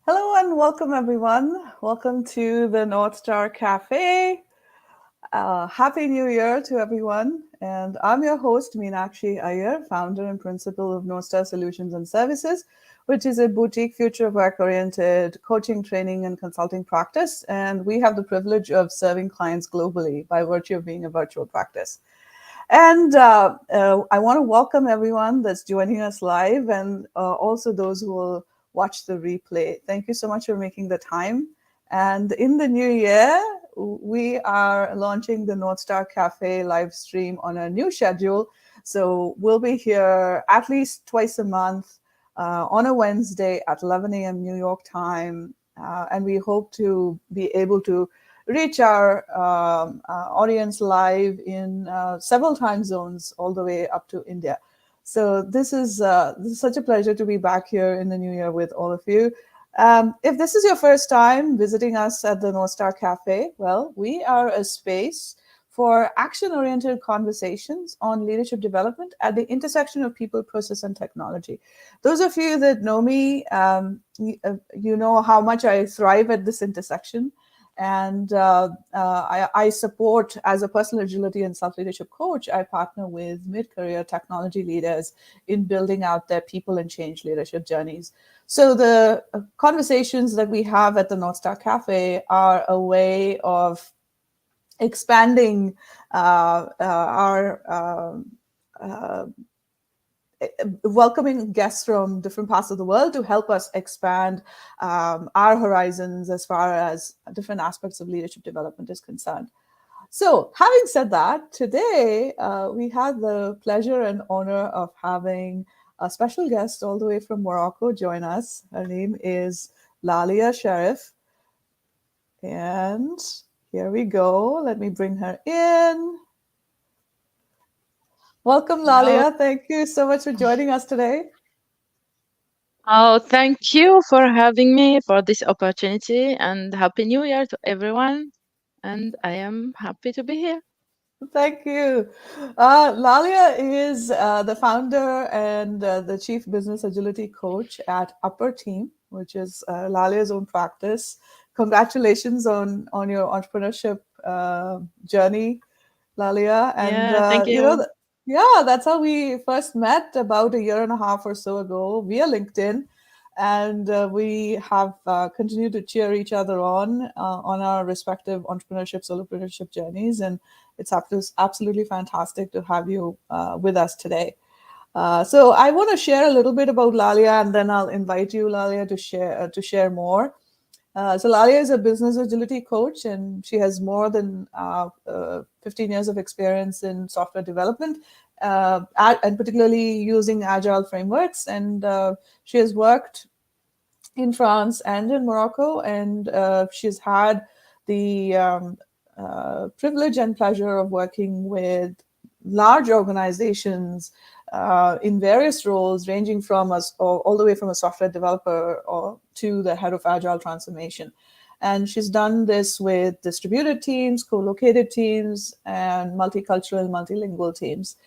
Hello and welcome, everyone. Welcome to the NorthStar Café. Happy New Year to everyone. And I'm your host, Meenakshi Iyer, founder and principal of NorthStar Solutions and Services, which is a boutique future work-oriented coaching, training, and consulting practice. And we have the privilege of serving clients globally by virtue of being a virtual practice. And I want to welcome everyone that's joining us live and also those who will watch the replay. Thank you so much for making the time. And in the new year, we are launching the NorthStar Cafe live stream on a new schedule. So we'll be here at least twice a month on a Wednesday at 11 a.m. New York time. And we hope to be able to reach our audience live in several time zones all the way up to India. So this is such a pleasure to be back here in the new year with all of you. If this is your first time visiting us at the NorthStar Cafe, well, we are a space for action-oriented conversations on leadership development at the intersection of people, process, and technology. Those of you that know me, you know how much I thrive at this intersection. And I support, as a personal agility and self-leadership coach, I partner with mid-career technology leaders in building out their people and change leadership journeys. So the conversations that we have at the NorthStar Cafe are a way of expanding our welcoming guests from different parts of the world to help us expand our horizons as far as different aspects of leadership development is concerned. So having said that, today we have the pleasure and honor of having a special guest all the way from Morocco join us. Her name is Lallia CHERIF. And here we go. Let me bring her in. Welcome, Lallia. Thank you so much for joining us today. Oh, thank you for having me for this opportunity and Happy New Year to everyone. And I am happy to be here. Thank you. Lallia is the founder and the chief business agility coach at Upper Team, which is Lallia's own practice. Congratulations on your entrepreneurship journey, Lallia. And, Yeah, thank you. yeah, that's how we first met about a year and a half or so ago via LinkedIn. And we have continued to cheer each other on our respective entrepreneurship, solopreneurship journeys. And it's absolutely fantastic to have you with us today. So I want to share a little bit about Lallia, and then I'll invite you, Lallia, to share more. So Lallia is a business agility coach, and she has more than 15 years of experience in software development, and particularly using agile frameworks. And she has worked in France and in Morocco, and she's had the privilege and pleasure of working with large organizations in various roles, ranging from us all the way from a software developer or to the head of agile transformation. And she's done this with distributed teams, co-located teams, and multicultural and multilingual teams.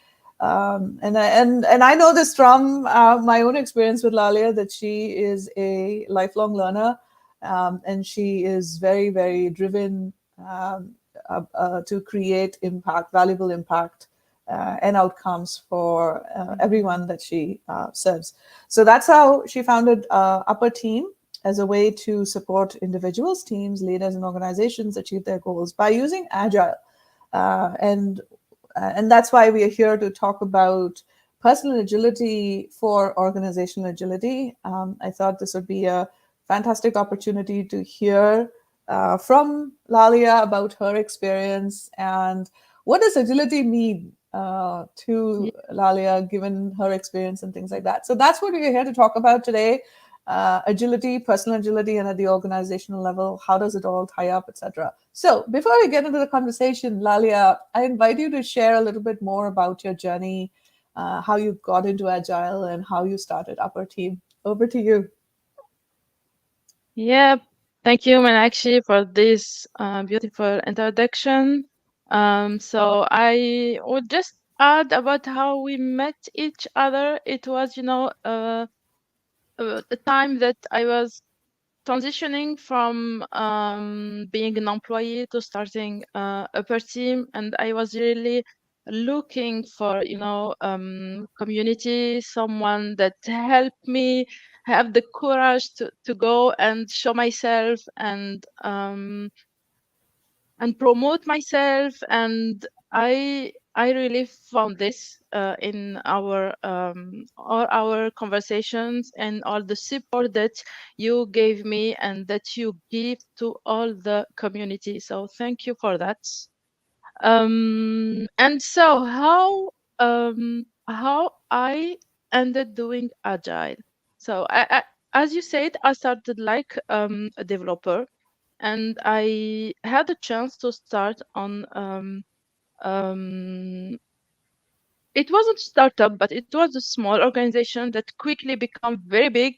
And I know this from my own experience with Lallia, that she is a lifelong learner, and she is very, very driven to create impact, valuable impact, and outcomes for everyone that she serves. So that's how she founded Upper Team, as a way to support individuals, teams, leaders, and organizations achieve their goals by using Agile. And that's why we are here to talk about personal agility for organizational agility. I thought this would be a fantastic opportunity to hear from Lallia about her experience and what does agility mean to Lallia, given her experience and things like that. So that's what we're here to talk about today. Agility, personal agility, and at the organizational level, how does it all tie up, etc. So before we get into the conversation, Lallia, I invite you to share a little bit more about your journey, how you got into Agile, and how you started Upper Team. Over to you. Yeah, thank you, Meenakshi, for this beautiful introduction. So I would just add about how we met each other. It was, the time that I was transitioning from being an employee to starting a upper team, and I was really looking for, community, someone that helped me have the courage to go and show myself and promote myself. And I really found this in all our conversations and all the support that you gave me and that you give to all the community. So thank you for that. And so how I ended doing agile. So as you said, I started like a developer, and I had a chance to start on um, it wasn't startup, but it was a small organization that quickly became very big,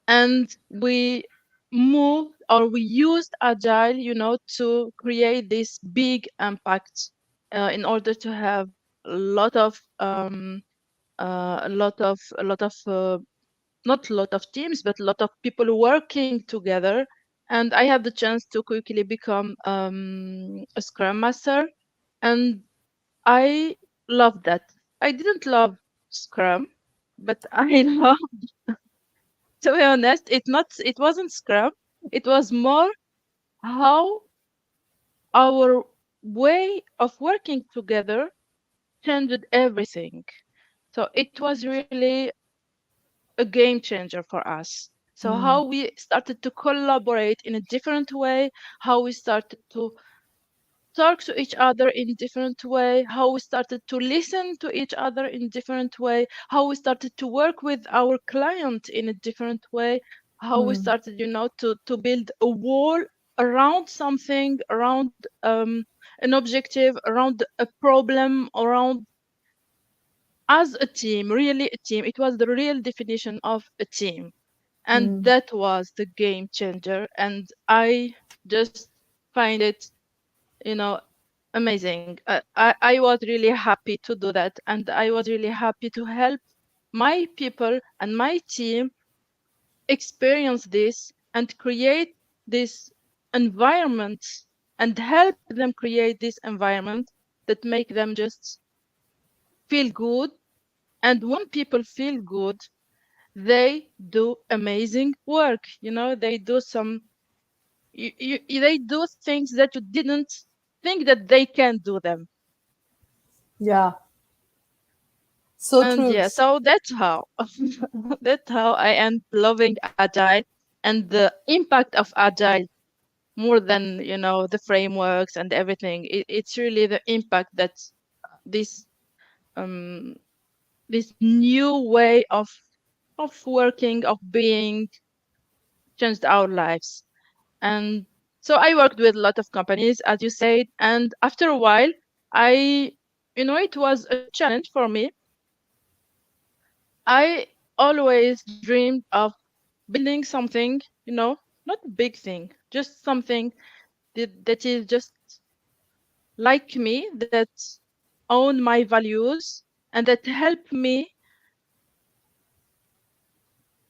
and we moved or we used agile, to create this big impact in order to have a lot of a lot of not a lot of teams, but a lot of people working together. And I had the chance to quickly become a Scrum Master, and I loved that. I didn't love Scrum, but I love, to be honest, it wasn't Scrum. It was more how our way of working together changed everything. So it was really a game changer for us. So Mm, how we started to collaborate in a different way, how we started to talk to each other in different way, how we started to listen to each other in different way, how we started to work with our client in a different way, how we mm, started, to build a wall around something, around an objective, around a problem, around as a team, really a team. It was the real definition of a team. And mm. that was the game changer. And I just find it, you know, amazing. I was really happy to do that. And I was really happy to help my people and my team experience this and create this environment and help them create this environment that make them just feel good. And when people feel good, they do amazing work. They do they do things that you didn't think that they can do them. Yeah, so And true. yeah, so that's how that's how I am loving agile and the impact of agile more than the frameworks and everything. It's really the impact that this um this new way of working, of being, changed our lives. And so I worked with a lot of companies, as you said, and after a while, I, it was a challenge for me. I always dreamed of building something, not a big thing, just something that is just like me, that own my values, and that help me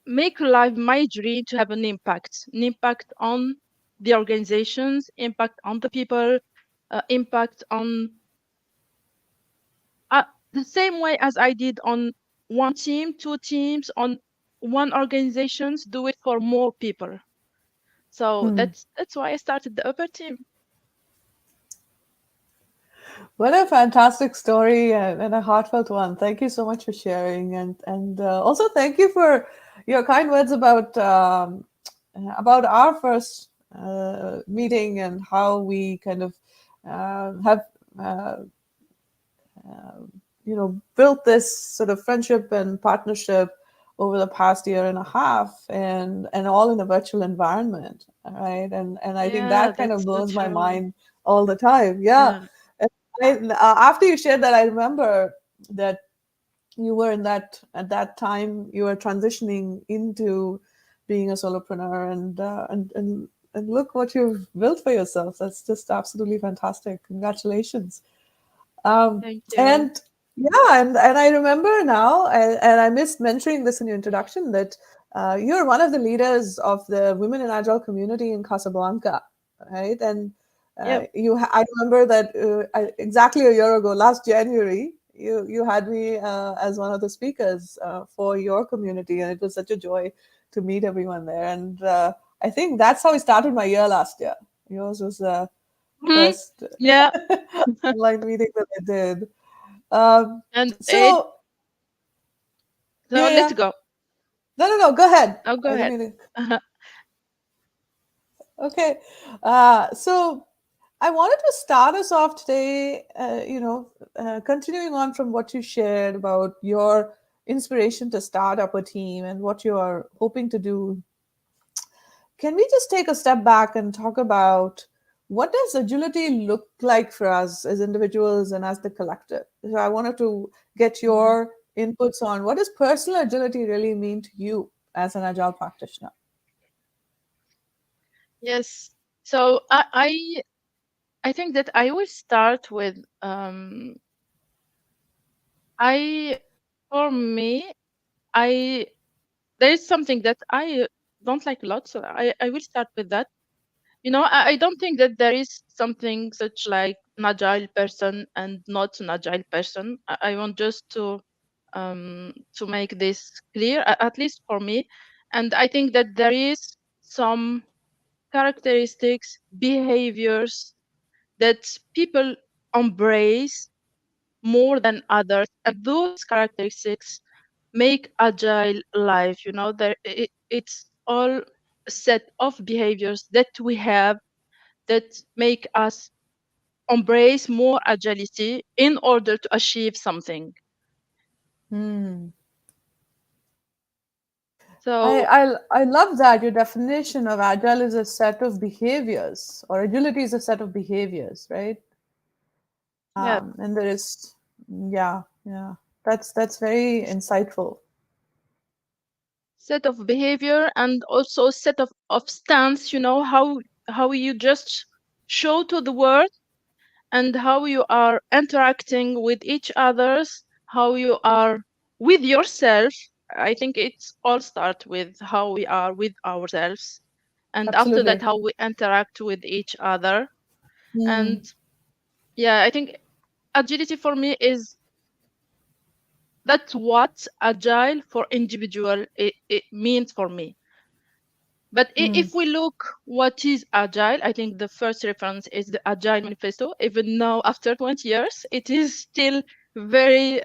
make life my dream to have an impact on the organizations, impact on the people, impact on the same way as I did on one team, two teams, on one organizations, do it for more people. So Hmm. that's why I started the upper team. What a fantastic story and a heartfelt one. Thank you so much for sharing, and also thank you for your kind words about our first meeting and how we kind of have uh, built this sort of friendship and partnership over the past year and a half, and all in a virtual environment, right? And I think Yeah, that kind that's of so blows my true. mind all the time. Yeah. Yeah, And after you shared that, I remember that you were in that at that time you were transitioning into being a solopreneur, and look what you've built for yourself. That's just absolutely fantastic. Congratulations. um, thank you. and yeah, and I remember now, and I missed mentioning this in your introduction, that You're one of the leaders of the Women in Agile community in Casablanca, right? And Yeah. I remember that exactly a year ago, last January, you had me as one of the speakers for your community, and it was such a joy to meet everyone there. And I think that's how I started my year last year. Yours was the Mhm. first Yeah. online meeting that I did. Um, And it, so so yeah, let's yeah. go. No. Go ahead. Oh, go I didn't ahead. mean to. Okay. So I wanted to start us off today, continuing on from what you shared about your inspiration to start up a team and what you are hoping to do. Can we just take a step back and talk about what does agility look like for us as individuals and as the collective? So I wanted to get Mhm. your inputs on what does personal agility really mean to you as an agile practitioner? Yes. So I think that I will start with I for me I there is something that I don't like a lot, so I will start with that. I don't think that there is something such like an agile person and not an agile person. I want just to make this clear, at least for me. And I think that there is some characteristics, behaviors that people embrace more than others, and those characteristics make agile life. It's all a set of behaviors that we have that make us embrace more agility in order to achieve something. Hmm. I, So I love that your definition of agile is a set of behaviors, or agility is a set of behaviors, right? yeah, And there is, yeah, yeah, that's very insightful. set of behavior and also set of stance. How you just show to the world and how you are interacting with each others, how you are with yourself. I think it's all start with how we are with ourselves, and after that Absolutely. how we interact with each other. Hmm. And yeah, I think agility for me is that's what agile for individual it means for me. But Hmm. if we look what is agile, I think the first reference is the Agile Manifesto. Even now, after 20 years, it is still very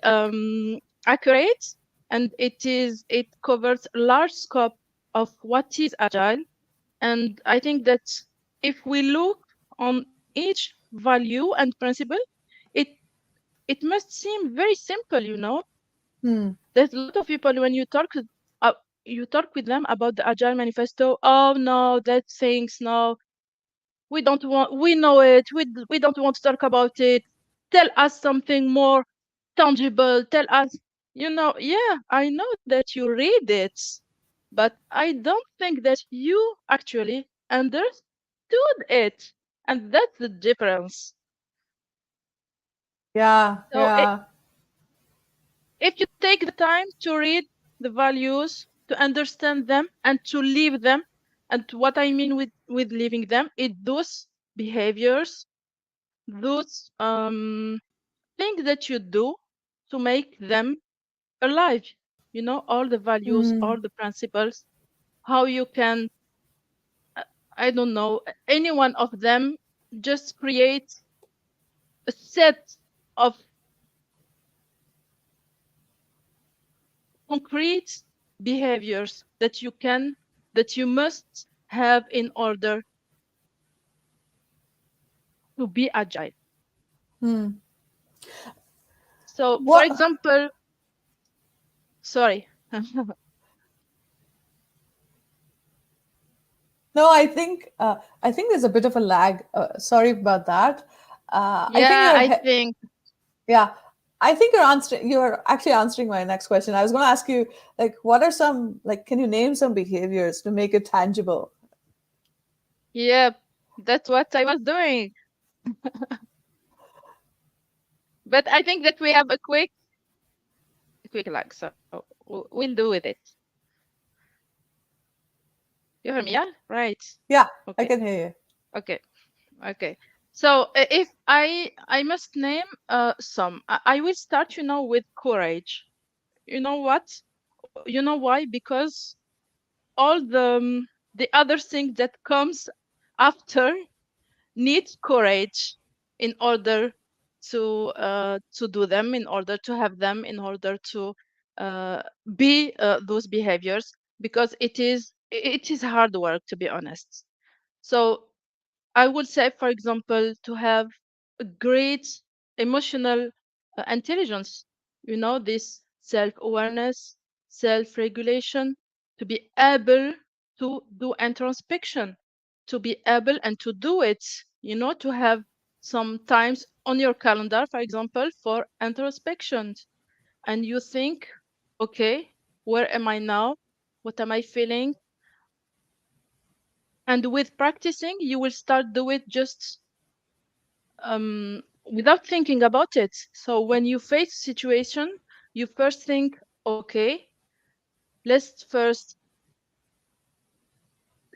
accurate, and it covers a large scope of what is agile. And I think that if we look on each value and principle, it it must seem very simple. Hmm. There's a lot of people when uh, you talk with them about the Agile Manifesto. Oh no, that things no, we don't want. We know it. We don't want to talk about it. Tell us something more tangible. Tell us. Yeah, I know that you read it, but I don't think that you actually understood it, and that's the difference. Yeah, So yeah. if you take the time to read the values, to understand them, and to live them, and what I mean with living them, it those behaviors, those things that you do to make them alive. All the values, Hmm. all the principles, how you can, uh, I don't know, any one of them just create a set of concrete behaviors that you must have in order to be agile. Hmm. So for What? example, sorry. No, I think there's a bit of a lag. Sorry about that. I think Yeah, I think, yeah. I think you're actually answering my next question. I was going to ask you, like, what are some, like, can you name some behaviors to make it tangible? yeah, that's what I was doing. But I think that we have a quick lag, so we'll do with it. You hear me? Yeah, right. Yeah, I Okay, can hear you. okay, okay. So if I must name some, I will start, with courage. You know what? You know why? Because all the other thing that comes after needs courage in order to do them, in order to have them, in order to uh, be those behaviors, because it is hard work, to be honest. So I would say, for example, to have a great emotional intelligence, this self-awareness, self-regulation, to be able to do introspection, to be able and to do it, to have some times on your calendar, for example, for introspection. And you think, okay, where am I now? What am I feeling? And with practicing, you will start do it just without thinking about it. So when you face a situation, you first think, okay, let's first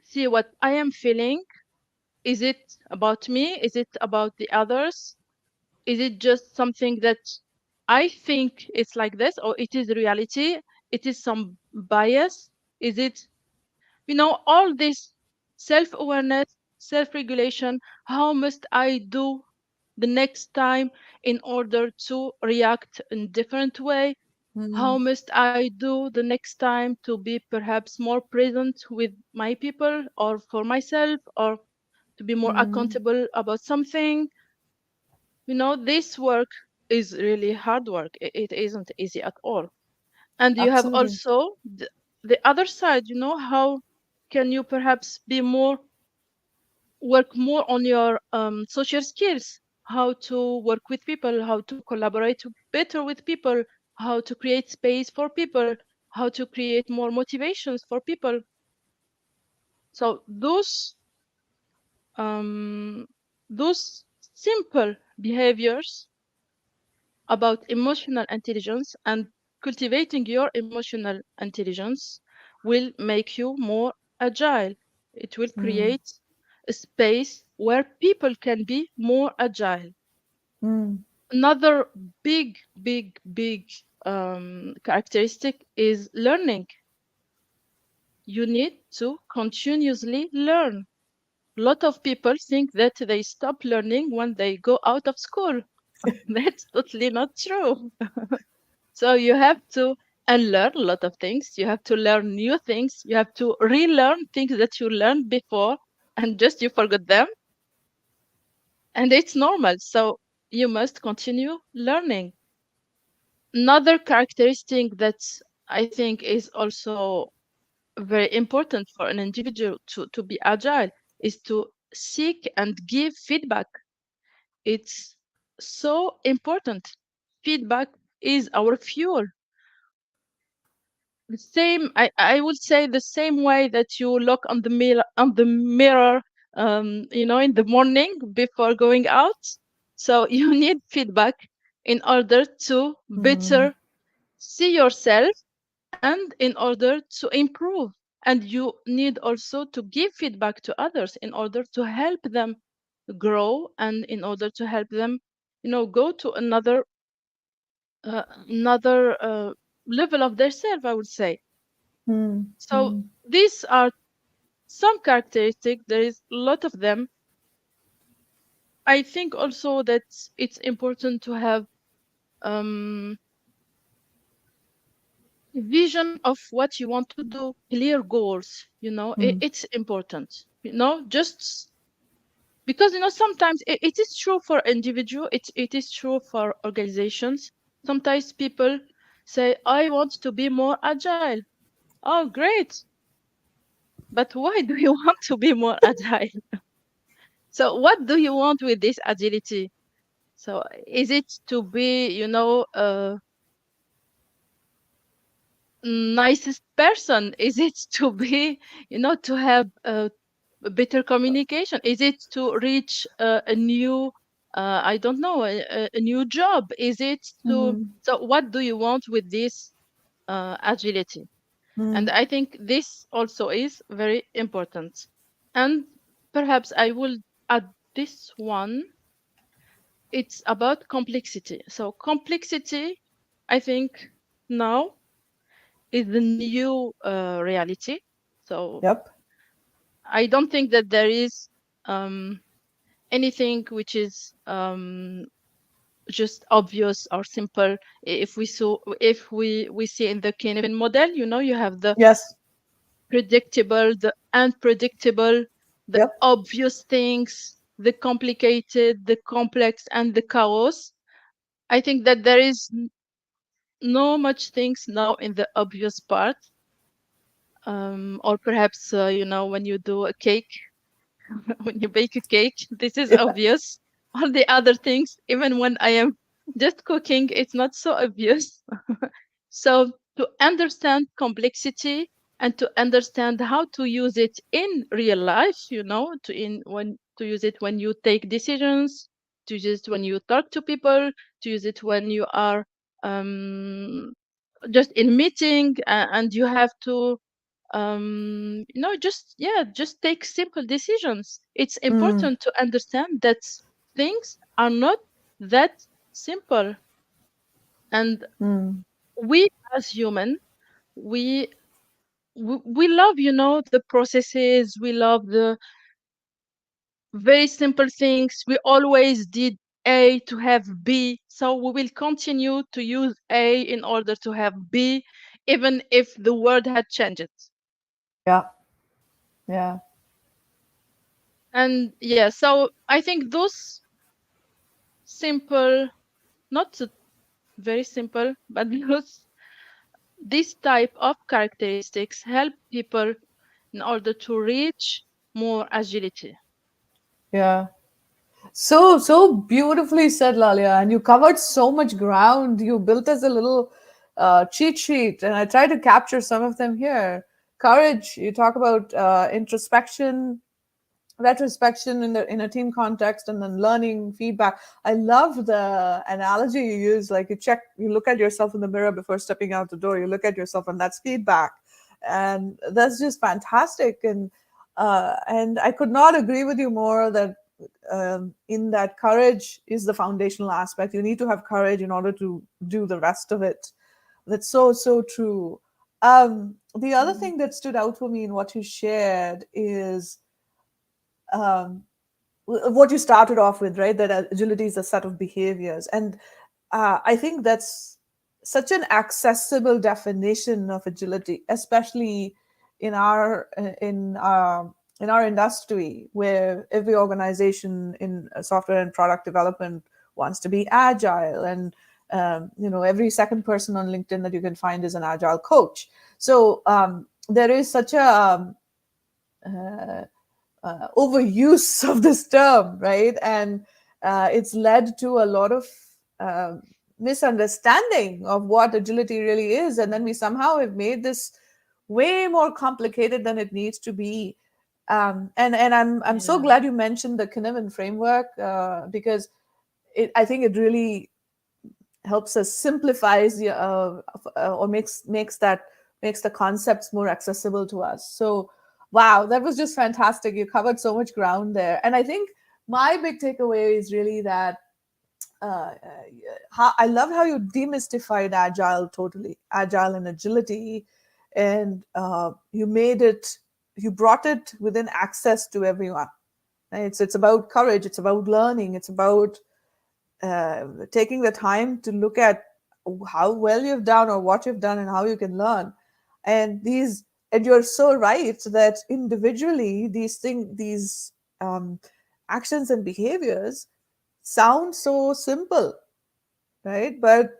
see what I am feeling. Is it about me? Is it about the others? Is it just something that I think it's like this, or it is reality? It is some bias? Is it, all this self awareness, self regulation? How must I do the next time in order to react in different way? How Mm, must I do the next time to be perhaps more present with my people or for myself, or to be more mm, accountable about something? This work is really hard work. It isn't easy at all. And you have absolutely. also the other side, how can you perhaps be more work more on your social skills, how to work with people, how to collaborate better with people, how to create space for people, how to create more motivations for people. So those simple behaviors about emotional intelligence and cultivating your emotional intelligence will make you more agile. It will Mm, create a space where people can be more agile. mm, Another big, big, big characteristic is learning. You need to continuously learn. A lot of people think that they stop learning when they go out of school. That's totally not true. So you have to unlearn a lot of things. You have to learn new things. You have to relearn things that you learned before and just you forgot them. And it's normal. So you must continue learning. Another characteristic that I think is also very important for an individual to be agile is to seek and give feedback. It's so important. Feedback is our fuel. The same, I would say the same way that you look on the mirror, in the morning before going out. So you need feedback in order to mm, better see yourself and in order to improve. And you need also to give feedback to others in order to help them grow and in order to help them, go to another level of their self, I would say. mm, So mm, these are some characteristics. There is a lot of them. I think also that it's important to have um, vision of what you want to do, clear goals. mm, It's important. Just because sometimes it is true for individual. It is true for organizations. Sometimes people say, "I want to be more agile." Oh, great! But why do you want to be more agile? So, what do you want with this agility? So is it to be, nicest person? Is it to be, to have a better communication? Is it to reach a new, I don't know, a new job? Is it to, mm, so what do you want with this agility? And I think this also is very important. And perhaps I will add this one. It's about complexity. So complexity, I think now is the new reality. So Yep. I don't think that there is anything which is just obvious or simple. If we see in the Canadian model, you have the Yes. predictable, the unpredictable, the Yep. obvious things, the complicated, the complex, and the chaos. I think that there is no much things now in the obvious part. Or perhaps when you do a cake, when you bake a cake, this is Yeah. obvious. All the other things, even when I am just cooking, it's not so obvious. So to understand complexity and to understand how to use it in real life, to use it when you take decisions, to use it when you talk to people, to use it when you are um, just in meeting, and you have to just take simple decisions. It's Mm, important to understand that things are not that simple. And mm, we as human, we we love the processes, we love the very simple things. We always did A to have B, so we will continue to use A in order to have B, even if the world had changed. yeah. Yeah. And yeah, so I think those simple, not very simple, but this type of characteristics help people in order to reach more agility. Yeah. So beautifully said, Lalia. And you covered so much ground. You built us a little cheat sheet, and I tried to capture some of them here. Courage. You talk about introspection, retrospection in a team context, and then learning feedback. I love the analogy you use. Like you look at yourself in the mirror before stepping out the door. You look at yourself, and that's feedback, and that's just fantastic. And I could not agree with you more that in that courage is the foundational aspect. You need to have courage in order to do the rest of it. That's so true. The other Mm. thing that stood out for me in what you shared is um, what you started off with, right? That agility is a set of behaviors. And I think that's such an accessible definition of agility, especially in our in our in our industry, where every organization in software and product development wants to be agile, and every second person on LinkedIn that you can find is an agile coach. So there is such a uh, overuse of this term, right? And it's led to a lot of uh, misunderstanding of what agility really is. And then we somehow have made this way more complicated than it needs to be. And I'm so Yeah. glad you mentioned the Kinnaman framework because I think it really helps us simplifies or makes the concepts more accessible to us. So wow, that was just fantastic. You covered so much ground there, and I think my big takeaway is really that uh, I love how you demystified agile and agility, and you brought it within access to everyone. Right? It's about courage, it's about learning, it's about taking the time to look at how well you've done or what you've done and how you can learn. And you're so right that individually these um, actions and behaviors sound so simple, right? But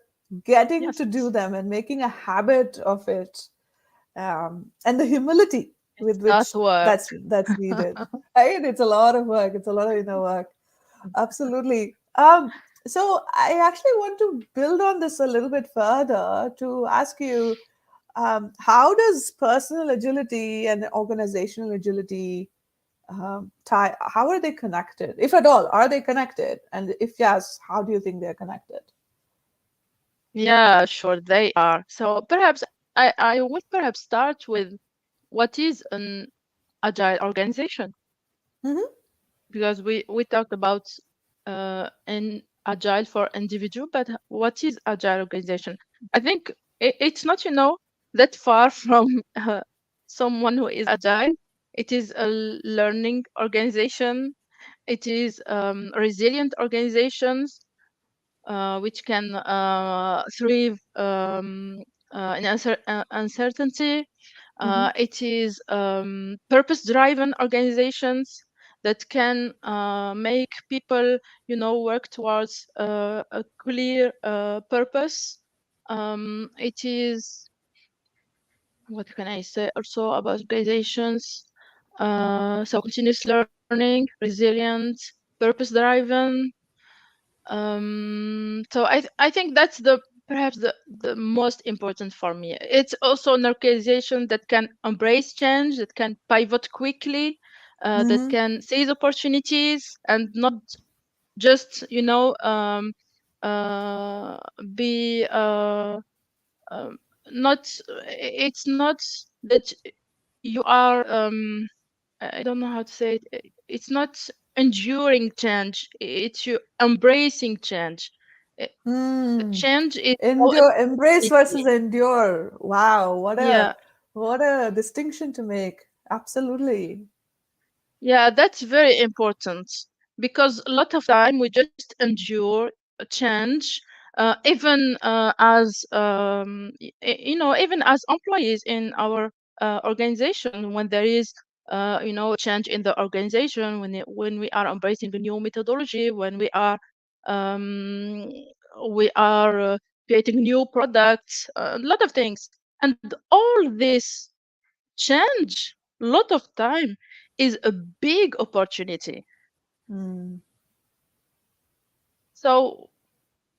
getting Yes. to do them and making a habit of it, and the humility It's with not which work. that's needed, right? It's a lot of work. It's a lot of inner work. Absolutely. So I actually want to build on this a little bit further to ask you, how does personal agility and organizational agility tie? How are they connected, if at all? Are they connected? And if yes, how do you think they're connected? Yeah, sure, they are. So perhaps I will perhaps start with what is an agile organization, Mm-hmm. because we talked about an agile for individual, but what is agile organization? I think it's not, that far from someone who is agile. It is a learning organization. It is resilient organizations which can thrive in uncertainty. Mm-hmm. It is purpose-driven organizations that can make people, work towards a clear purpose. It is, what can I say also about organizations? So continuous learning, resilient, purpose-driven. So I think that's the perhaps the most important for me. It's also an organization that can embrace change, that can pivot quickly, that Mm-hmm. can seize opportunities and not just uh, be um, not. It's not that you are I don't know how to say it. It's not enduring change. It's you embracing change. Uh, Mm. Change is so Endure, embrace important. versus endure. Wow, Yeah, what a distinction to make. Absolutely. yeah, that's very important, because a lot of time we just endure a change, even as even as employees in our organization, when there is a change in the organization, when we are embracing a new methodology, when um, we are creating new products, a lot of things, and all this change, a lot of time, is a big opportunity. Mm. So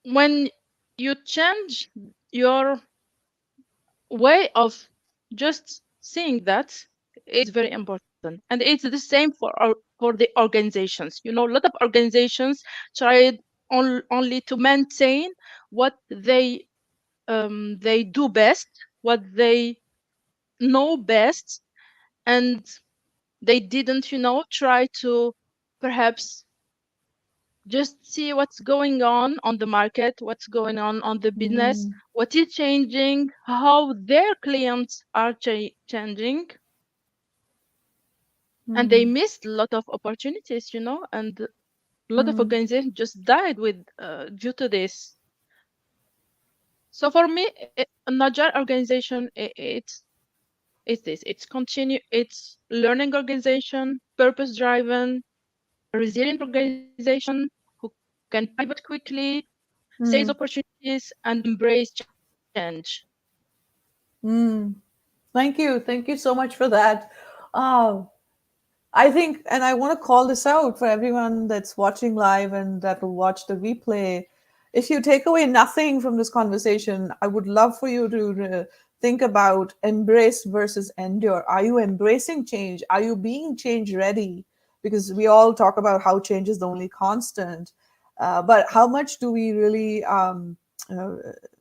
when you change your way of just seeing that, it's very important. And it's the same for the organizations. A lot of organizations try only to maintain what they do best, what they know best, and they didn't, try to perhaps just see what's going on the market, what's going on the business, Mm. what is changing, how their clients are changing. And they Mm. missed a lot of opportunities, and a lot of Mm. organizations just died with due to this. So for me, an agile organization, it's this. It's learning organization, purpose driven, resilient organization who can pivot quickly, seize Mm. opportunities, and embrace change. Mm. Thank you. Thank you so much for that. Oh, I think, and I want to call this out for everyone that's watching live and that will watch the replay. If you take away nothing from this conversation, I would love for you to think about embrace versus endure. Are you embracing change? Are you being change ready? Because we all talk about how change is the only constant, but how much do we really uh,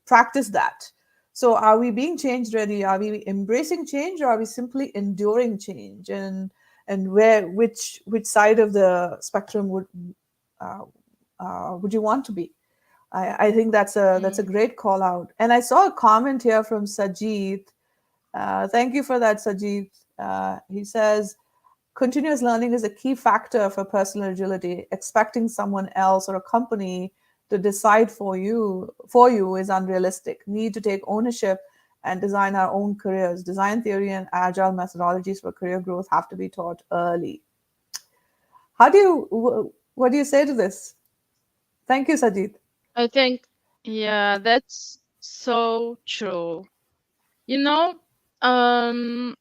practice that? So, are we being change ready? Are we embracing change, or are we simply enduring change? And which side of the spectrum uh, would you want to be? I think that's a Mm. great call out. And I saw a comment here from Sajid. Thank you for that, Sajid. He says continuous learning is a key factor for personal agility. Expecting someone else or a company to decide for you is unrealistic. Need to take ownership and design our own careers. Design theory and agile methodologies for career growth have to be taught early. What do you say to this? Thank you, Sajid. I think, yeah, that's so true. You know, um,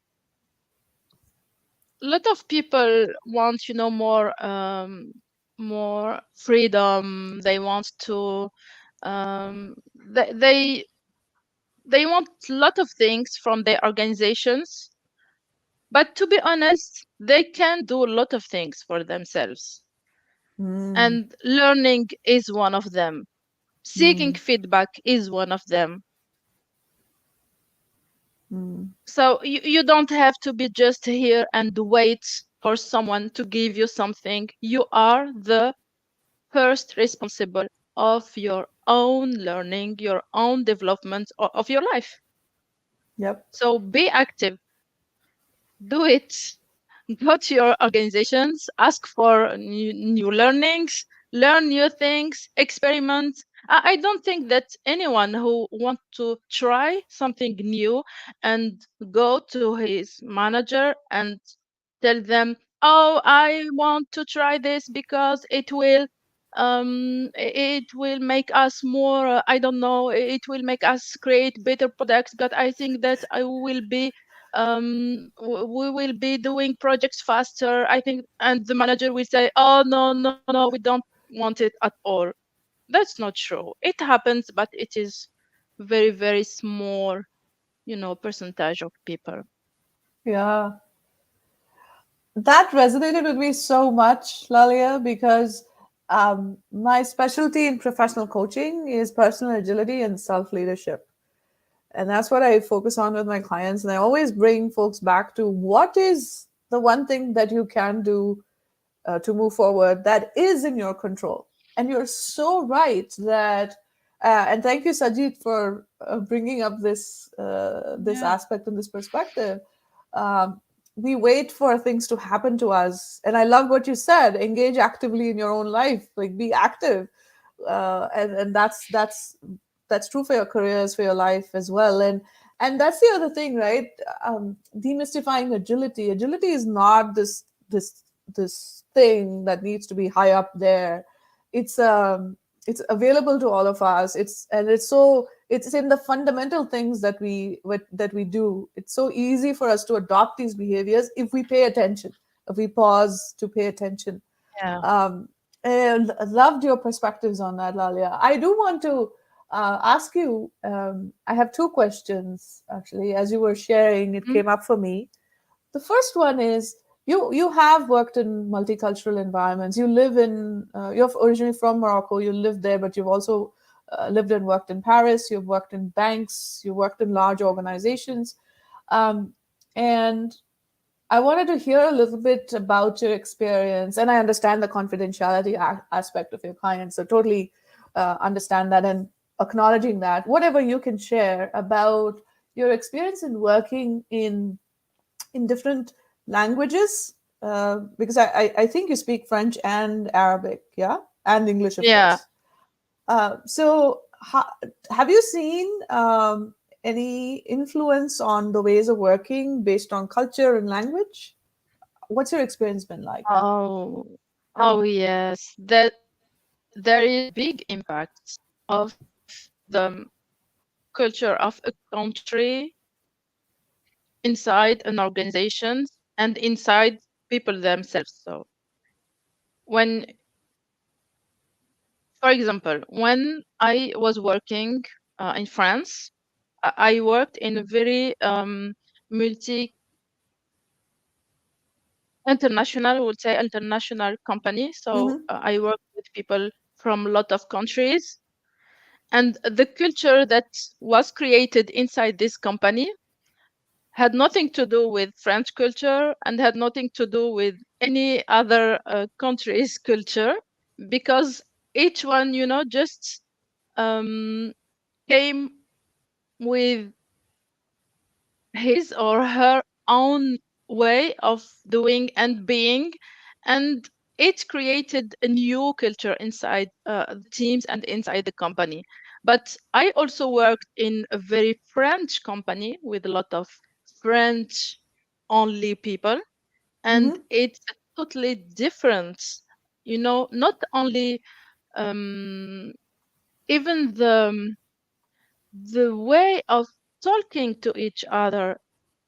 a lot of people want, more freedom. They want to, they, they, they want a lot of things from their organizations. But to be honest, they can do a lot of things for themselves. Mm, And learning is one of them. Seeking mm, feedback is one of them. So you don't have to be just here and wait for someone to give you something. You are the first responsible of your own learning, your own development of your life. Yep. So be active, do it. Go to your organizations, ask for new learnings, learn new things, experiment. I don't think that anyone who wants to try something new and go to his manager and tell them, oh, I want to try this because it will make us more, I don't know, it will make us create better products, but I think that I will be we will be doing projects faster, I think. And the manager will say, oh, no, we don't want it at all. That's not true. It happens, but it is very, very small, percentage of people. Yeah. That resonated with me so much, Lalia, because my specialty in professional coaching is personal agility and self leadership. And that's what I focus on with my clients. And I always bring folks back to what is the one thing that you can do to move forward that is in your control. And you're so right that, and thank you, Sajid, for bringing up this Yeah. aspect and this perspective. Um, we wait for things to happen to us, and I love what you said. Engage actively in your own life, like be active, and that's true for your careers, for your life as well. And that's the other thing, right? Demystifying agility. Agility is not this thing that needs to be high up there. It's available to all of us. It's in the fundamental things that we do. It's so easy for us to adopt these behaviors if we pay attention, if we pause to pay attention. Yeah. um, and I loved your perspectives on that, Lalia. I do want to ask you. I have two questions actually. As you were sharing, it Mm. came up for me. The first one is, you have worked in multicultural environments. You live in you're originally from Morocco. You lived there, but you've also lived and worked in Paris. You've worked in banks. You worked in large organizations, um, and I wanted to hear a little bit about your experience. And I understand the confidentiality aspect of your clients, so totally understand that and acknowledging that. Whatever you can share about your experience in working in different languages, because I think you speak French and Arabic, yeah, and English, of Yeah. course. So, have you seen any influence on the ways of working based on culture and language? What's your experience been like? Oh, oh yes. That there is big impact of the culture of a country inside an organization and inside people themselves. So when, for example, when I was working in France, I worked in a very multi international, would say international company. So Mm-hmm. I worked with people from a lot of countries, and the culture that was created inside this company had nothing to do with French culture and had nothing to do with any other country's culture, because each one, just um, came with his or her own way of doing and being, and it created a new culture inside the teams and inside the company. But I also worked in a very French company with a lot of French only people, and Mm-hmm. it's totally different. Not only even the way of talking to each other,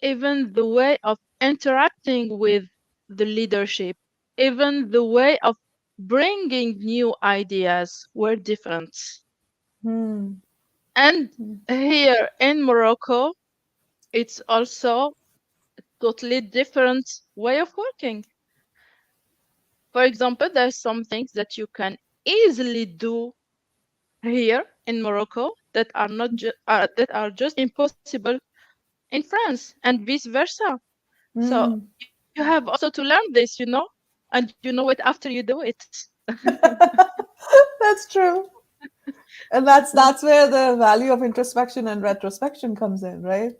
even the way of interacting with the leadership, even the way of bringing new ideas were different. Hmm. And here in Morocco, it's also a totally different way of working. For example, there's some things that you can easily do here in Morocco that are not that are just impossible in France and vice versa. So Mm. you have also to learn this, and you know it after you do it. That's true. And that's where the value of introspection and retrospection comes in, right?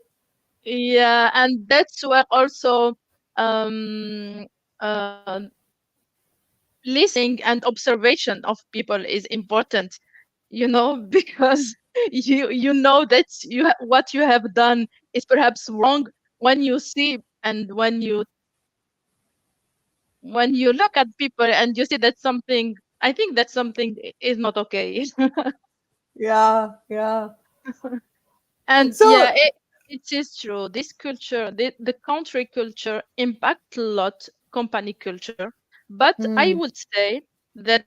Yeah, and that's where also um, uh, listening and observation of people is important, because you know that what you have done is perhaps wrong when you see and when you look at people and you see that something, I think that something is not okay. Yeah, yeah. And yeah, So, it is true. This culture, the country culture impact a lot company culture. But I mm, would say that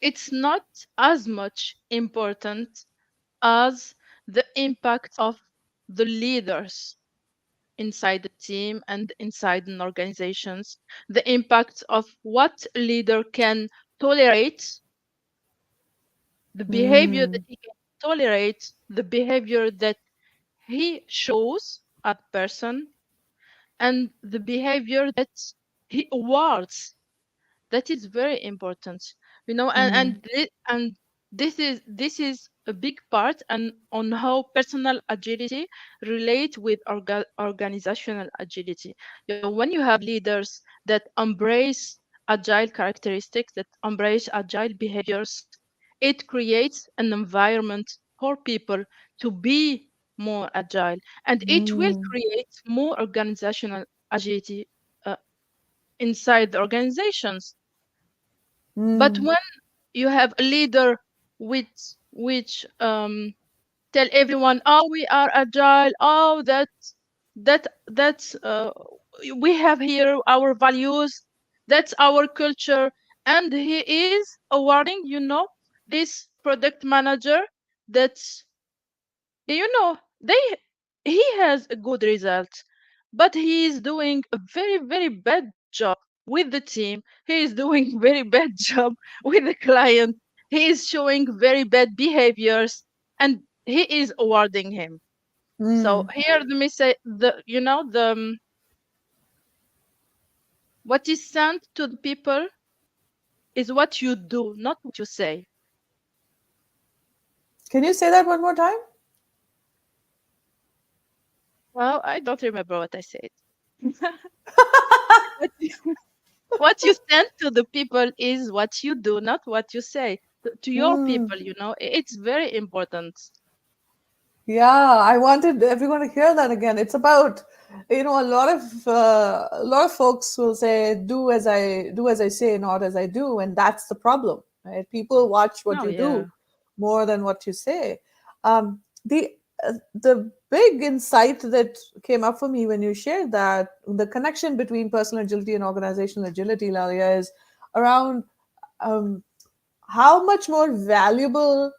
it's not as much important as the impact of the leaders inside the team and inside an organizations, the impact of what a leader can tolerate, the behavior that mm, he can tolerate, the behavior that he shows at person, and the behavior that he awards. That is very important, mm, and this is a big part and on how personal agility relate with organizational agility. When you have leaders that embrace agile characteristics, that embrace agile behaviors, it creates an environment for people to be more agile, and it will mm, create more organizational agility uh, inside the organizations. But mm, when you have a leader which tell everyone, oh, we are agile, oh, that's we have here our values, that's our culture, and he is awarding, this product manager that's, they he has a good result, but he is doing a very, very bad job with the team. He is doing very bad job with the client. He is showing very bad behaviors, and he is awarding him. So mm. here the message, what is sent to the people is what you do, not what you say. Can you say that one more time? Well, I don't remember what I said. What what you send to the people is what you do, not what you say to your Mm. people. It's very important. Yeah, I wanted everyone to hear that again. It's about, a lot of folks will say, "Do as I say, not as I do," and that's the problem, right? People watch what Oh you do yeah. more than what you say. The big insight that came up for me when you shared that the connection between personal agility and organizational agility, Lalia, is around um, how much more valuable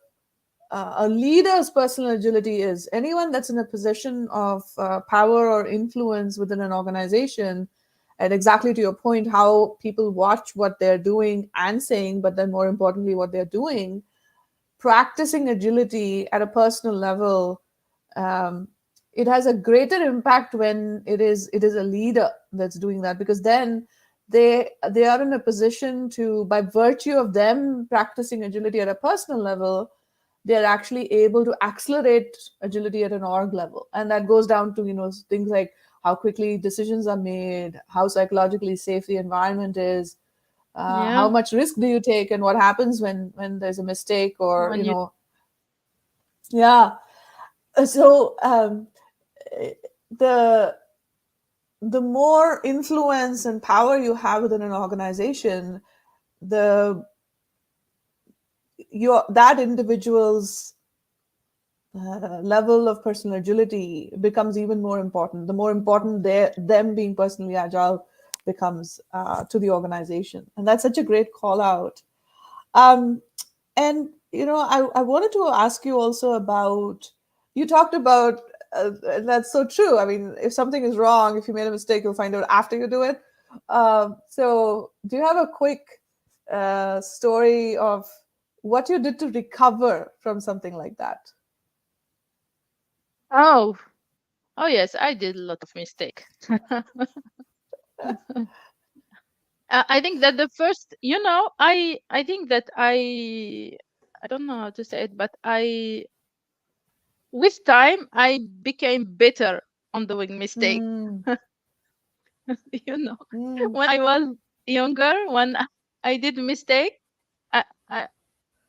a leader's personal agility is. Anyone that's in a position of power or influence within an organization, and exactly to your point, how people watch what they're doing and saying, but then more importantly, what they're doing, practicing agility at a personal level, um, it has a greater impact when it is a leader that's doing that, because then they are in a position to, by virtue of them practicing agility at a personal level, they're actually able to accelerate agility at an org level. And that goes down to things like how quickly decisions are made, how psychologically safe the environment is, how Yeah. much risk do you take, and what happens when there's a mistake, or When you yeah. So the the more influence and power you have within an organization, the your that individual's level of personal agility becomes even more important. The more important them being personally agile becomes to the organization, and that's such a great call out. Um, and I wanted to ask you also about, you talked about, that's so true. I mean, if something is wrong, if you made a mistake, you'll find out after you do it. So do you have a quick story of what you did to recover from something like that? Oh, oh yes, I did a lot of mistake. I think that the first, I think that I don't know how to say it, but with time, I became better on doing mistake. Mm, You know, mm. when I was younger, when I did mistake, I, I,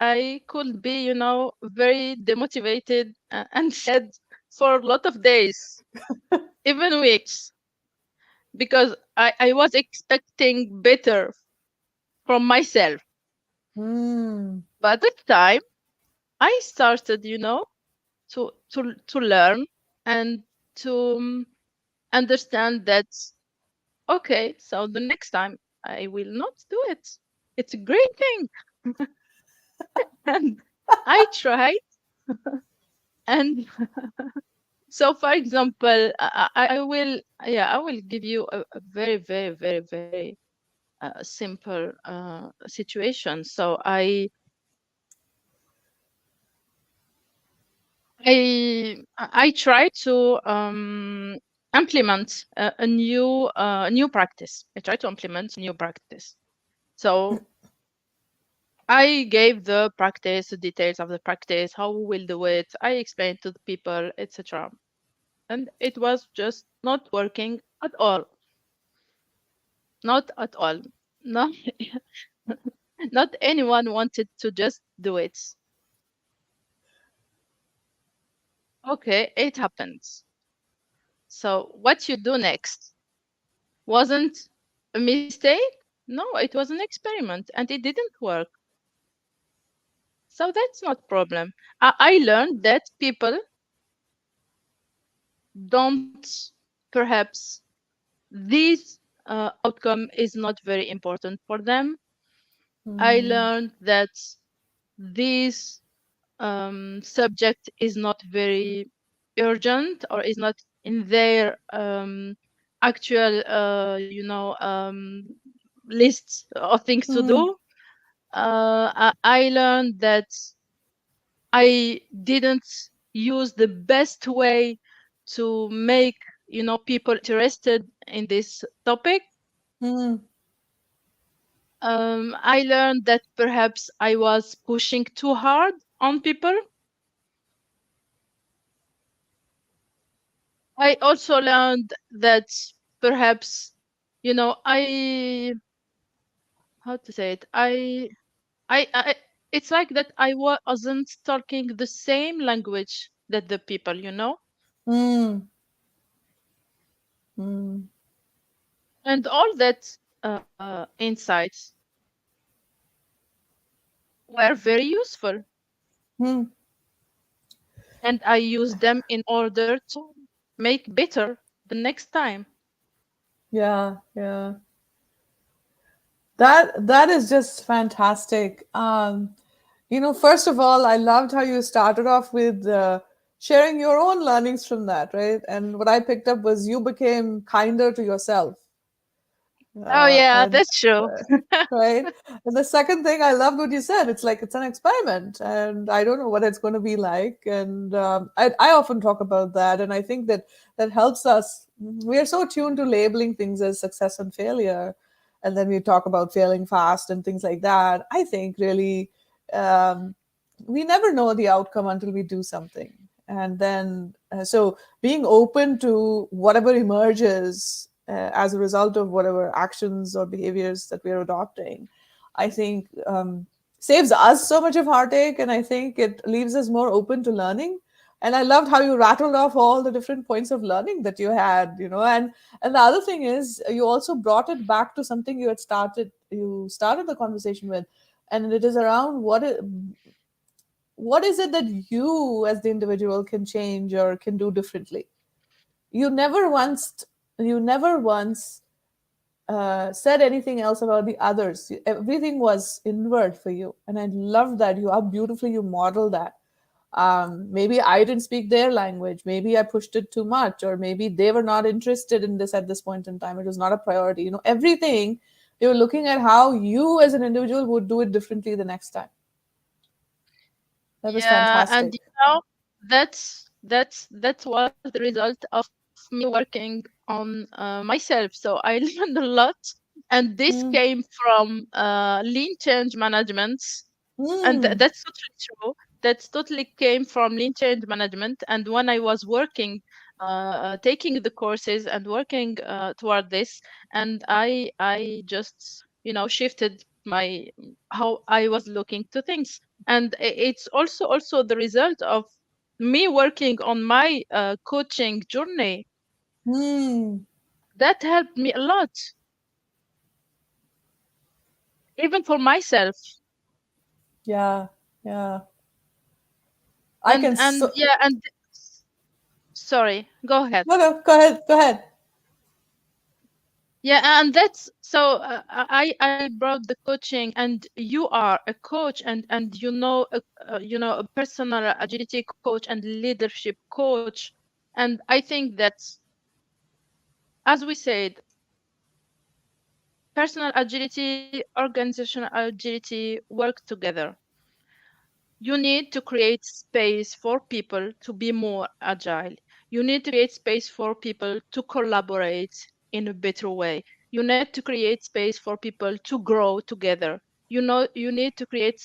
I could be, very demotivated and sad for a lot of days, even weeks, because I was expecting better from myself. Mm, But with time, I started, to learn and to understand that, okay, so the next time I will not do it. It's a great thing. And I tried. And so, for example, I will, yeah, I will give you a very, very, very, very simple situation. So I try to implement a new practice. I try to implement new practice. So I gave the practice, the details of the practice, how we will do it. I explained to the people, etc. And it was just not working at all. Not at all. Not not anyone wanted to just do it. Okay, it happens. So what you do next wasn't a mistake? No, it was an experiment and it didn't work. So that's not problem. I learned that people don't, perhaps this outcome is not very important for them. I mm, learned that this subject is not very urgent or is not in their actual, lists of things to mm, do. I learned that I didn't use the best way to make, people interested in this topic. mm, I learned that perhaps I was pushing too hard on people. I also learned that perhaps, how to say it? I it's like that I wasn't talking the same language that the people. mm, mm, And all that insights were very useful. mm. And I used them in order to make better the next time. Yeah, yeah. That is just fantastic. First of all, I loved how you started off with sharing your own learnings from that, right? And what I picked up was you became kinder to yourself. Oh, yeah, And that's true. right. And the second thing, I loved what you said. It's like it's an experiment, and I don't know what it's going to be like. And I often talk about that, and I think that helps us. We are so tuned to labeling things as success and failure, and then we talk about failing fast and things like that. I think really, um, we never know the outcome until we do something, and then so being open to whatever emerges as a result of whatever actions or behaviors that we are adopting, I think saves us so much of heartache, and I think it leaves us more open to learning. And I loved how you rattled off all the different points of learning that you had, and the other thing is you also brought it back to something you started the conversation with, and it is around what is it that you as the individual can change or can do differently. You never once said anything else about the others. Everything was inward for you, and I love that. You are beautifully you model that. Maybe I didn't speak their language, maybe I pushed it too much, or maybe they were not interested in this at this point in time, it was not a priority. Everything, you're looking at how you as an individual would do it differently the next time. That was Yeah, and fantastic. know, that's that was the result of me working on myself. So I learned a lot, and this Mm. came from lean change management, and Mm. that's totally true. That's totally came from lean change management. And when I was working, taking the courses and working toward this, and I just shifted my how I was looking to things, and it's also the result of me working on my coaching journey Mm. that helped me a lot, even for myself. Yeah, yeah. I And can and so yeah, and sorry, go ahead. no, no, go ahead, go ahead. Yeah, and that's so I brought the coaching, and you are a coach, and a personal agility coach and leadership coach, and I think that's, as we said, personal agility, organizational agility work together. You need to create space for people to be more agile. You need to create space for people to collaborate in a better way. You need to create space for people to grow together. You need to create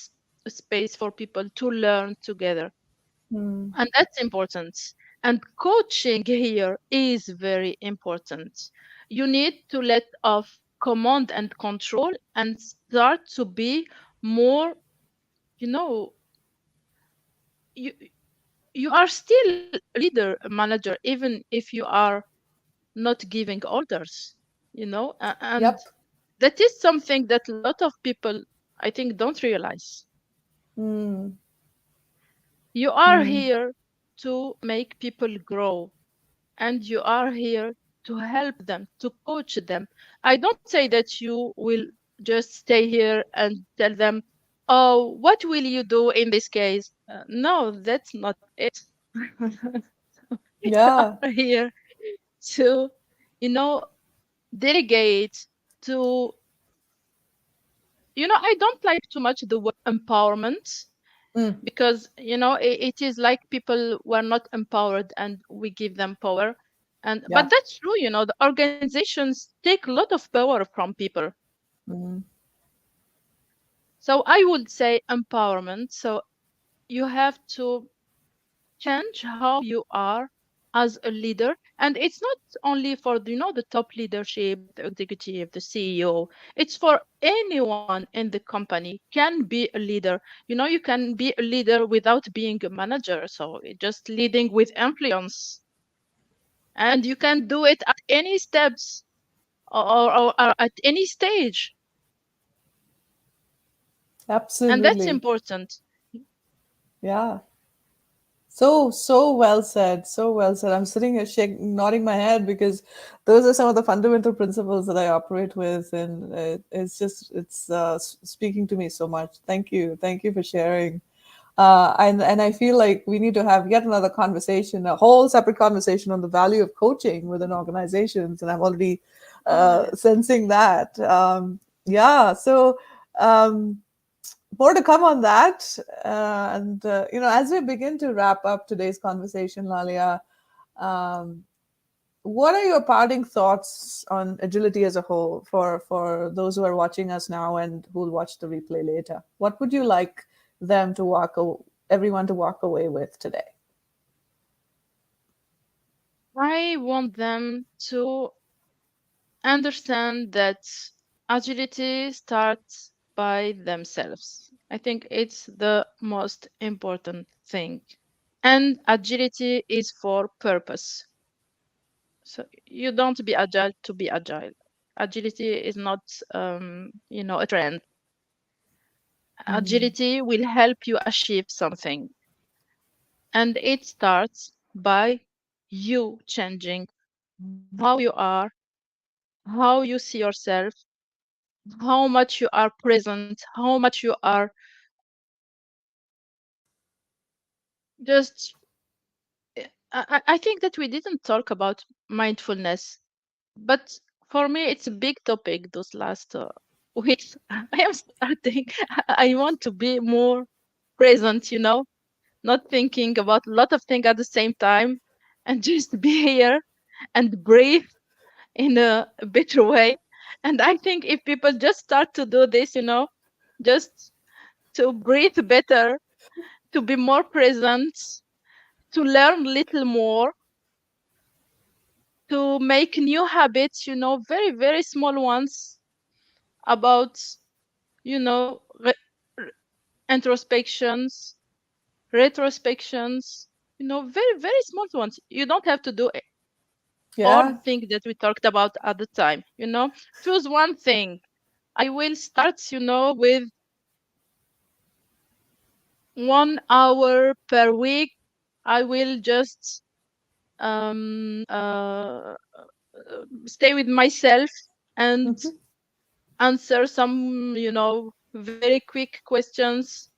a space for people to learn together. Mm. And that's important. And coaching here is very important. You need to let off command and control and start to be more, you know, you you are still a leader, a manager, even if you are not giving orders, and Yep. that is something that a lot of people, I think, don't realize. Mm. You are Mm. here to make people grow, and you are here to help them, to coach them. I don't say that you will just stay here and tell them, oh, what will you do in this case? No, that's not it. You Yeah, are here to, you know, delegate, to, I don't like too much the word empowerment, mm. because, it is like people were not empowered and we give them power. And Yeah. but that's true, the organizations take a lot of power from people. Mm. So I would say empowerment. So you have to change how you are as a leader, and it's not only for the top leadership, the executive, the CEO. It's for anyone in the company can be a leader. You can be a leader without being a manager, so just leading with influence, and you can do it at any steps, or at any stage, and that's Absolutely. important. Yeah. So, so well said. So well said. I'm sitting here nodding my head because those are some of the fundamental principles that I operate with, and it's speaking to me so much. Thank you for sharing. And I feel like we need to have yet another conversation, a whole separate conversation on the value of coaching within organizations, and I'm already Yeah. sensing that. Yeah. So. Um, More to come on that. And as we begin to wrap up today's conversation, Lalia, um, what are your parting thoughts on agility as a whole for those who are watching us now and who will watch the replay later? What would you like them to everyone to walk away with today? I want them to understand that agility starts by themselves. I think it's the most important thing. And agility is for purpose. So you don't be agile to be agile. Agility is not, a trend. Mm. Agility will help you achieve something. And it starts by you changing how you are, how you see yourself, how much you are present, how much you are just. I think that we didn't talk about mindfulness, but for me, it's a big topic those last weeks. I am starting, I want to be more present, not thinking about a lot of things at the same time, and just be here and breathe in a better way. And I think if people just start to do this, just to breathe better, to be more present, to learn little more, to make new habits, very, very small ones about, re- introspections, retrospections, very, very small ones. You don't have to do all the Yeah. things that we talked about at the time, choose one thing. I will start, with 1 hour per week. I will just stay with myself and Mhm. answer some, very quick questions.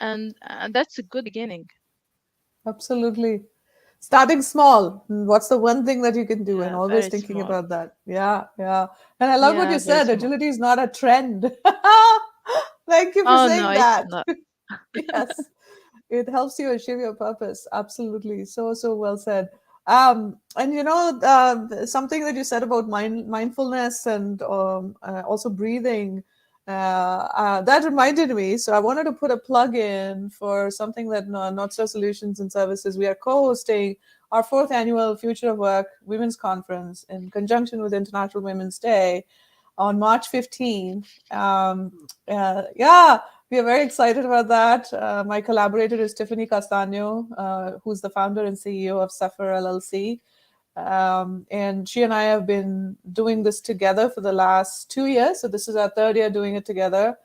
And that's a good beginning. Absolutely. Starting small. What's the one thing that you can do? And Yeah, always very thinking small. about that. Yeah, yeah. And I love what you Yeah, very said. small. Agility is not a trend. Thank you for Oh no, saying it's that. not. Yes. It helps you achieve your purpose. Absolutely. So, so well said. And something that you said about mindfulness and also breathing, that reminded me. So I wanted to put a plug in for something that NorthStar Solutions and Services, we are co-hosting our fourth annual Future of Work Women's Conference in conjunction with International Women's Day on March 15th. Yeah, we are very excited about that. My collaborator is Tiffany Castano, who's the founder and CEO of Suffer LLC. And she and I have been doing this together for the last 2 years. So this is our third year doing it together.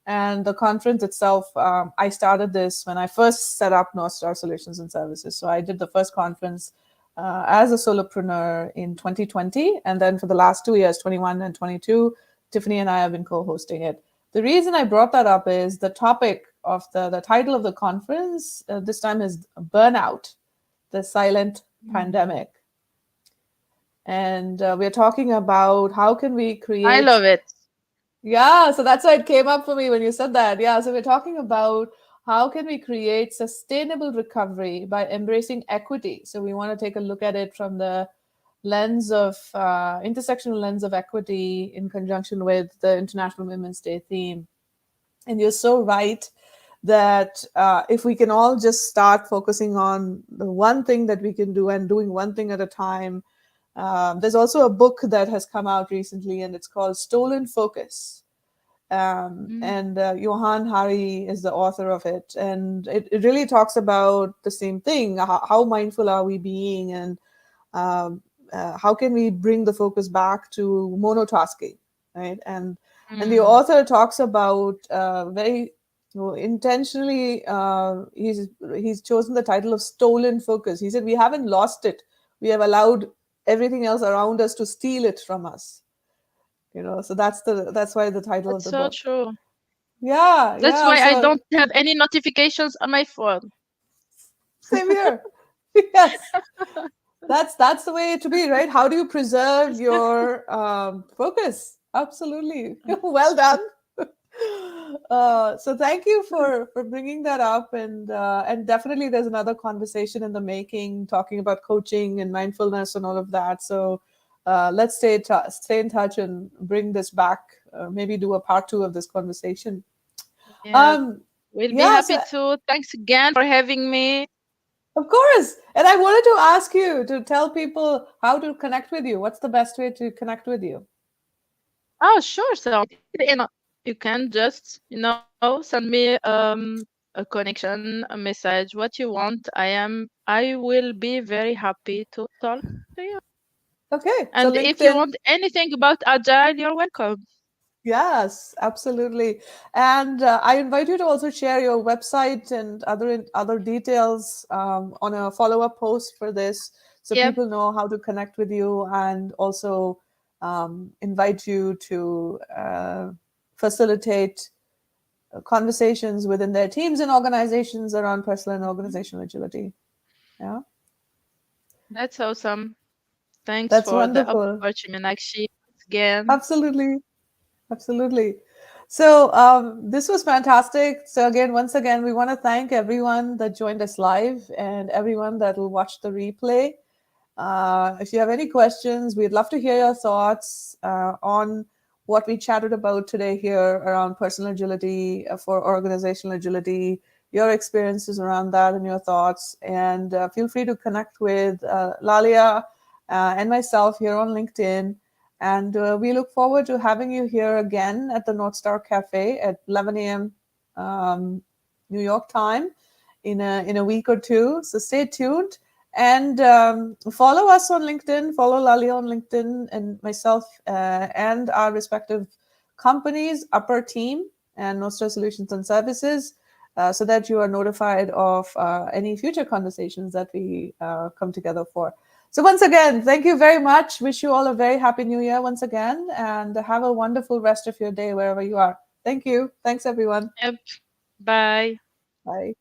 And the conference itself, I started this when I first set up NorthStar Solutions and Services. So I did the first conference as a solopreneur in 2020. And then for the last 2 years, 21 and 22, Tiffany and I have been co hosting it. The reason I brought that up is the topic of the title of the conference this time is Burnout, the Silent Mm. Pandemic. And we're talking about how can we I create. love it. Yeah, so that's why it came up for me when you said that. Yeah, so we're talking about how can we create sustainable recovery by embracing equity. So we want to take a look at it from the lens of intersectional lens of equity in conjunction with the International Women's Day theme. And you're so right that if we can all just start focusing on the one thing that we can do and doing one thing at a time. There's also a book that has come out recently, and it's called Stolen Focus. Mm. And Johan Hari is the author of it. And it really talks about the same thing. How mindful are we being, and um, how can we bring the focus back to monotasking, right? And the Mm. author talks about very intentionally. He's chosen the title of stolen focus. He said we haven't lost it. We have allowed everything else around us to steal it from us. So that's why the title of That's the so book. true. Yeah, That's yeah. why I So don't have any notifications on my phone. same here. Yes. That's the way to be, right? How do you preserve your focus? Absolutely. Well done. So thank you for bringing that up, and definitely there's another conversation in the making, talking about coaching and mindfulness and all of that. So let's stay in touch and bring this back. Maybe do a part two of this conversation. Yeah, Um, we'll be yeah. happy So to. Thanks again for having me. of course. And I wanted to ask you to tell people how to connect with you. What's the best way to connect with you? Oh, sure. So you can just, send me a connection, a message, what you want. I will be very happy to talk to you. Okay. So And if you LinkedIn. want anything about Agile, you're welcome. Yes, absolutely. And I invite you to also share your website and other details on a follow-up post for this, so Yep. people know how to connect with you, and also invite you to facilitate conversations within their teams and organizations around personal and organizational agility. Yeah, That's awesome. Thanks that's for the wonderful. opportunity, Nakshi, once again. Absolutely. Absolutely. So this was fantastic. So again, once again, we want to thank everyone that joined us live and everyone that will watch the replay. If you have any questions, we'd love to hear your thoughts on what we chatted about today here around personal agility for organizational agility, your experiences around that and your thoughts. And feel free to connect with Lallia and myself here on LinkedIn. And we look forward to having you here again at the NorthStar Café at 11 a.m. New York time in a week or two. So stay tuned. And follow us on LinkedIn, follow Lallia on LinkedIn, and myself and our respective companies, Upper Team and NorthStar Solutions and Services, so that you are notified of any future conversations that we come together for. So once again, thank you very much. Wish you all a very happy new year once again, and have a wonderful rest of your day wherever you are. Thank you. Thanks, everyone. Yep. Bye. Bye.